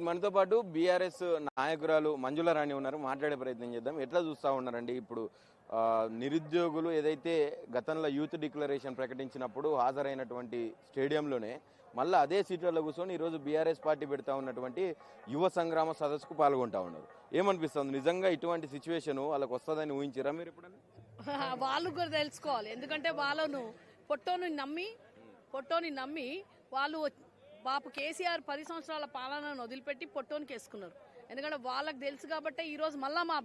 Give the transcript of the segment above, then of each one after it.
మనతో పాటు బీఆర్ఎస్ నాయకురాలు మంజుల రాణి ఉన్నారు, మాట్లాడే ప్రయత్నం చేద్దాం. ఎట్లా చూస్తూ ఉన్నారండి ఇప్పుడు నిరుద్యోగులు ఏదైతే గతంలో యూత్ డిక్లరేషన్ ప్రకటించినప్పుడు హాజరైనటువంటి స్టేడియంలోనే మళ్ళీ అదే సీట్లలో కూర్చొని ఈరోజు బీఆర్ఎస్ పార్టీ పెడతా ఉన్నటువంటి యువ సంగ్రామ సదస్సుకు పాల్గొంటా ఉన్నారు. ఏమనిపిస్తుంది? నిజంగా ఇటువంటి సిచ్యువేషన్ వాళ్ళకి వస్తుందని ఊహించారా మీరు ఎప్పుడన్నా? వాళ్ళు కూడా తెలుసుకోవాలి, ఎందుకంటే వాళ్ళను పొట్టోని నమ్మి వాళ్ళు బాపు కేసీఆర్ 10 సంవత్సరాల పాలనను వదిలిపెట్టి పొట్టోనికి వేసుకున్నారు. ఎందుకంటే వాళ్ళకి తెలుసు కాబట్టి ఈరోజు మళ్ళీ మా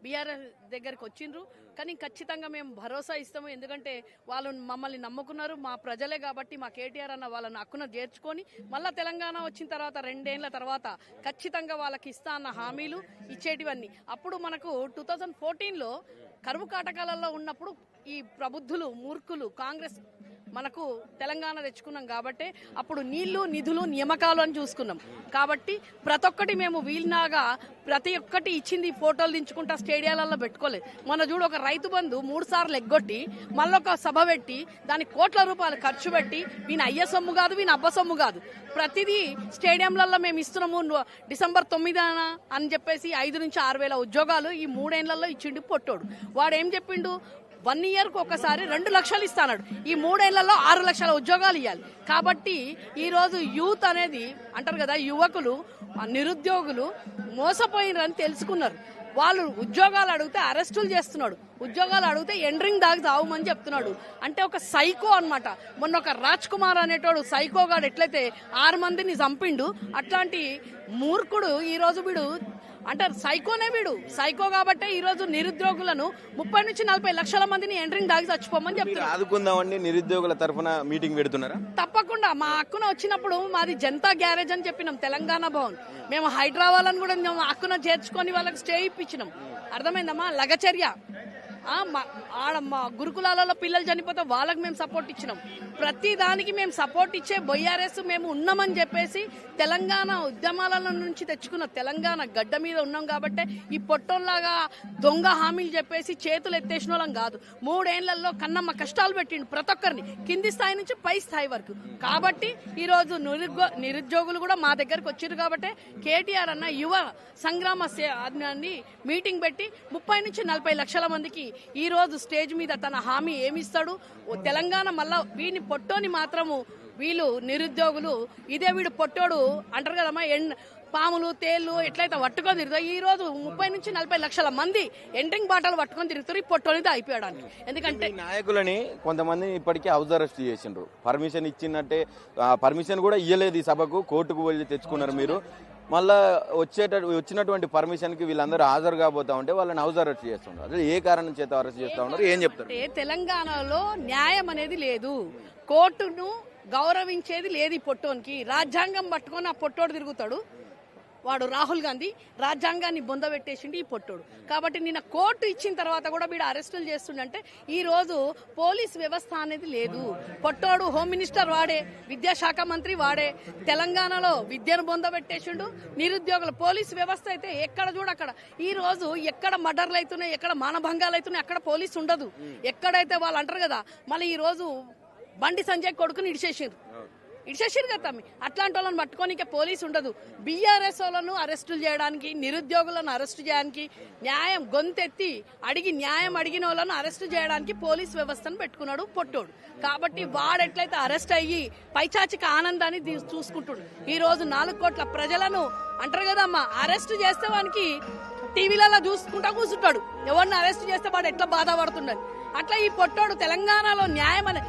బీఆర్ఎస్ దగ్గరికి వచ్చిండ్రు. కానీ ఖచ్చితంగా మేము భరోసా ఇస్తాము, ఎందుకంటే వాళ్ళు మమ్మల్ని నమ్ముకున్నారు, మా ప్రజలే కాబట్టి మా కేటీఆర్ అన్న వాళ్ళని హక్కున చేర్చుకొని మళ్ళీ తెలంగాణ వచ్చిన తర్వాత 2 ఏళ్ల తర్వాత ఖచ్చితంగా వాళ్ళకి ఇస్తా అన్న హామీలు ఇచ్చేటివన్నీ. అప్పుడు మనకు 2014లో కరువు కాటకాలలో ఉన్నప్పుడు ఈ ప్రబుద్ధులు మూర్ఖులు కాంగ్రెస్ మనకు తెలంగాణ తెచ్చుకున్నాం కాబట్టి అప్పుడు నీళ్లు నిధులు నియామకాలు అని చూసుకున్నాం. కాబట్టి ప్రతి ఒక్కటి మేము వీలునాగా ప్రతి ఒక్కటి ఇచ్చింది ఫోటోలు దించుకుంటా స్టేడియాలలో పెట్టుకోలేదు. మన చూడు ఒక రైతు బంధు 3 సార్లు ఎగ్గొట్టి మళ్ళీ ఒక సభ పెట్టి దానికి కోట్ల రూపాయలు ఖర్చు పెట్టి వీని అయ్య సొమ్ము కాదు, వీని అబ్బ సొమ్ము కాదు, ప్రతిదీ స్టేడియంలలో మేము ఇస్తున్నాము. డిసెంబర్ 9 అని చెప్పేసి 5 నుంచి 6 వేల ఉద్యోగాలు ఈ 3 ఏళ్లలో ఇచ్చిండు పొట్టోడు. వాడు ఏం చెప్పిండు? 1 ఇయర్కు ఒకసారి 2 లక్షలు ఇస్తాడు, ఈ 3 ఏళ్లలో 6 లక్షల ఉద్యోగాలు ఇవ్వాలి. కాబట్టి ఈరోజు యూత్ అనేది అంటారు కదా, యువకులు నిరుద్యోగులు మోసపోయినరని తెలుసుకున్నారు. వాళ్ళు ఉద్యోగాలు అడిగితే అరెస్టులు చేస్తున్నాడు, ఉద్యోగాలు అడిగితే ఎండరింగ్ దాకా తావమని చెప్తున్నాడు. అంటే ఒక సైకో అన్నమాట. మొన్న ఒక రాజ్ కుమార్ అనేటోడు సైకోగాడు ఎట్లయితే 6 మందిని చంపిండు, అట్లాంటి మూర్ఖుడు ఈరోజు వీడు అంటారు సైకోనే. వీడు సైకో కాబట్టే ఈ రోజు నిరుద్యోగులను 30 నుంచి 40 లక్షల మందిని ఎండరింగ్ దాగి చచ్చిపోమని చెప్తున్నారు. ఆదుకుందామండి నిరుద్యోగుల తరఫున మీటింగ్ పెడుతున్నారా? తప్పకుండా. మా హక్కున వచ్చినప్పుడు మాది జనతా గ్యారేజ్ అని చెప్పినాం, తెలంగాణ భవన్. మేము హైదరాబాద్ కూడా మేము హక్కున చేర్చుకొని వాళ్ళకి స్టే ఇప్పించినాం. అర్థమైందమ్మా? లగచర్య. మా గురుకులాలలో పిల్లలు చనిపోతే వాళ్ళకి మేము సపోర్ట్ ఇచ్చినాం. ప్రతి దానికి మేము సపోర్ట్ ఇచ్చే బీఆర్ఎస్ మేము ఉన్నామని చెప్పేసి తెలంగాణ ఉద్యమాల నుంచి తెచ్చుకున్న తెలంగాణ గడ్డ మీద ఉన్నాం. కాబట్టి ఈ పొట్టంలాగా దొంగ హామీలు చెప్పేసి చేతులు ఎత్తేసిన వాళ్ళం కాదు. 3 ఏళ్లలో కన్నమ్మ కష్టాలు పెట్టిండు ప్రతి ఒక్కరిని, కింది స్థాయి నుంచి పై స్థాయి వరకు. కాబట్టి ఈరోజు నిరుద్యోగులు కూడా మా దగ్గరకు వచ్చారు. కాబట్టి కేటీఆర్ అన్న యువ సంగ్రామ మీటింగ్ పెట్టి 30 నుంచి 40 లక్షల మందికి ఈ రోజు స్టేజ్ మీద తన హామీ ఏమిస్తాడు? తెలంగాణ మళ్ళా వీని పొట్టోని మాత్రము వీళ్ళు నిరుద్యోగులు ఇదే వీడు పొట్టోడు అంటారు కదమ్మా, పాములు తేళ్లు ఎట్లయితే పట్టుకొని తిరుగుతారు, ఈ రోజు 30 నుంచి 40 లక్షల మంది ఎండ్రింగ్ బాటలు పట్టుకొని తిరుగుతారు. ఈ పొట్టోనిది అయిపోయాడానికి. ఎందుకంటే నాయకులని కొంతమంది ఇప్పటికే హౌస్ అరెస్ట్ చేసిండ్రు, పర్మిషన్ ఇచ్చినట్టే పర్మిషన్ కూడా ఇయ్యలేదు ఈ సభకు, కోర్టుకు వెళ్ళి తెచ్చుకున్నారు మీరు. మళ్ళా వచ్చినటువంటి పర్మిషన్ కి వీళ్ళందరూ హాజరు కాబోతా ఉంటే వాళ్ళని హౌస్ అరెస్ట్ చేస్తున్నారు. అదే ఏ కారణం చేత అరెస్ట్ చేస్తా ఉన్నారు? ఏం చెప్తారు? తెలంగాణలో న్యాయం అనేది లేదు, కోర్టును గౌరవించేది లేదు. ఈ పొట్టోనికి రాజ్యాంగం పట్టుకొని ఆ పొట్టోడు తిరుగుతాడు. వాడు రాహుల్ గాంధీ రాజ్యాంగాన్ని బొందబెట్టేసిండు ఈ పొట్టోడు. కాబట్టి నిన్న కోర్టు ఇచ్చిన తర్వాత కూడా వీడు అరెస్టులు చేస్తుండంటే ఈ రోజు పోలీస్ వ్యవస్థ అనేది లేదు. పొట్టోడు హోమ్ మినిస్టర్ వాడే, విద్యాశాఖ మంత్రి వాడే, తెలంగాణలో విద్యను బొందబెట్టేసిండు. నిరుద్యోగుల పోలీస్ వ్యవస్థ అయితే ఎక్కడ చూడ అక్కడ. ఈ రోజు ఎక్కడ మర్డర్లు అవుతున్నాయి, ఎక్కడ మానభంగాలు అవుతున్నాయి, అక్కడ పోలీసు ఉండదు. ఎక్కడైతే వాళ్ళు అంటారు కదా, మళ్ళీ ఈ రోజు బండి సంజయ్ కొడుకుని ఇడిచేసారు కదా. అట్లాంటి వాళ్ళని పట్టుకోనికే పోలీసు ఉండదు. బీఆర్ఎస్ వాళ్ళను అరెస్టులు చేయడానికి, నిరుద్యోగులను అరెస్టు చేయడానికి, న్యాయం గొంతెత్తి న్యాయం అడిగిన వాళ్ళను అరెస్టు చేయడానికి పోలీస్ వ్యవస్థను పెట్టుకున్నాడు పొట్టోడు. కాబట్టి వాడెట్లయితే అరెస్ట్ అయ్యి పైచాచిక ఆనందాన్ని చూసుకుంటాడు. ఈ రోజు 4 కోట్ల ప్రజలను అంటారు కదమ్మా, అరెస్టు చేస్తే వానికి టీవీలలో చూసుకుంటా కూర్చుంటాడు. ఎవరిని అరెస్ట్ చేస్తే వాడు ఎట్లా బాధపడుతున్నాడు. అట్లా ఈ పొట్టోడు తెలంగాణలో న్యాయం అనే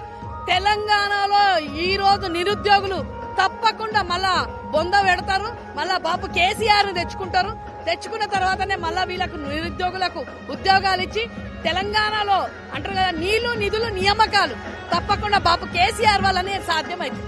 తెలంగాణలో ఈ రోజు నిరుద్యోగులు తప్పకుండా మళ్ళా బొంద పెడతారు. మళ్ళా బాపు కేసీఆర్ తెచ్చుకుంటారు. తెచ్చుకున్న తర్వాతనే మళ్ళా వీళ్ళకు నిరుద్యోగులకు ఉద్యోగాలు ఇచ్చి తెలంగాణలో అంటారు కదా నీళ్లు నిధులు నియామకాలు తప్పకుండా బాపు కేసీఆర్ వల్లనే సాధ్యమైంది.